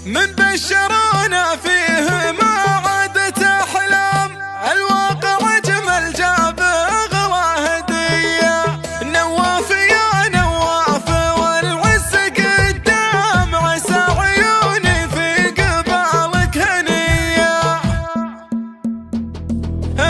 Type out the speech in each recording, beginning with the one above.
من بشرونا فيه ما عادت أحلام، الواقع أجمل جاب أغلى هدية. نواف يا نواف والعز قدام، عسى عيوني في قبالك هنية.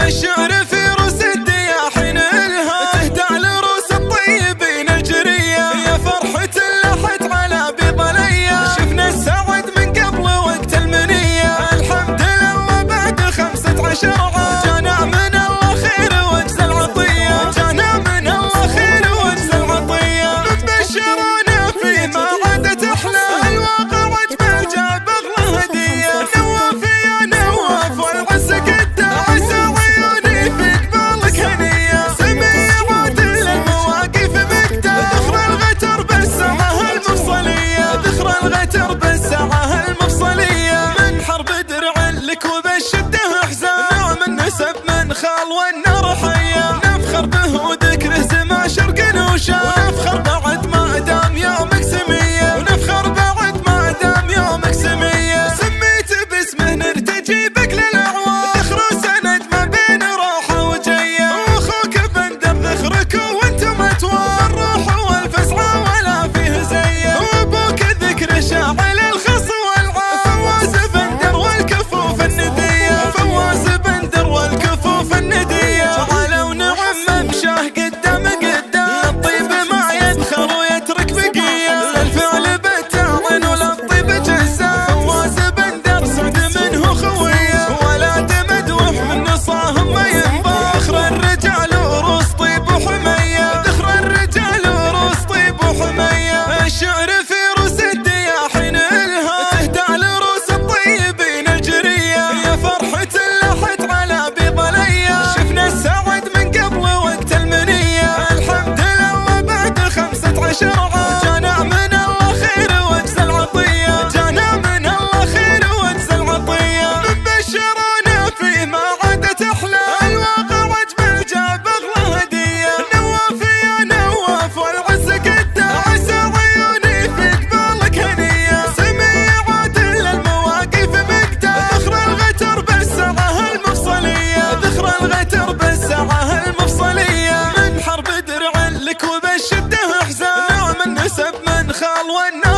الشعر في روس الدياحين الها تهدى لروس الطيبين الجرية، يا فرحة لحت على بيض ليا، شفنا السعد من قبل وقت المنية. الحمد لله بعد 15 عام جانا من الله خير وجز العطية، جانا من الله خير وجز العطية. بتبشرونا فيه ما عادت أحلام، الواقع أجمل جاب أغلى هدية. نواف يا نواف والعز قدام، عسى عيوني في قبالك هنية. سميعات للمواقف مقدام، ذخر الغتر بالساعة المفصلية، ذخر الغتر بالساعة المفصلية. من حرب درع لك وبالشدة حزام، نعم النسب من خال والنار حيا. نفخر به وذكره سما شرق وشام، ونفخر بعد ما دام يومك سمية، ونفخر بعد ما دام يومك سمية. سميت باسمه نرتجي بك للأعوام، ذخر سند ما بين راحة وجية. واخوك بندر ذخرك وانتم اتوار، الروح والفزعة ولا فيه زيه. وابوك ذكر شاعل الخص والعاف، فواز بندر والكفوف الندية، فواز بندر والكفوف الندية. تعالوا نعم ممشاه قدام قدام، للطيب ما يدخل ويترك بقية، للفعل بتاعن وللطيب جزام. فواز بندر سعد منه خوية، ولاد مدوح من نصاهم ما ينبا. ذخر الرجال وروس طيب وحمية، ذخر الرجال وروس طيب وحمية. الشعر في روس الدياحين الها تهدى لروس الطيبين الجرية، يا فرحة لحت على بيض ليا، شفنا السعد من قبل وقت المنية. الحمد لله بعد 15 عام جانا من الله خير وجز العطية، جانا من الله خير وجز العطية. من بشرونا فيه ما عادت أحلام، الواقع أجمل جاب أغلى هدية. نواف يا نواف والعز قدام، عسى عيوني في قبالك هنية. سميعات للمواقف مقدام، ذخر الغتر بالساعة المفصلية، ذخر الغتر بالساعة المفصلية. من حرب درع لك وبالشدة حزام، نعم النسب من خال والنار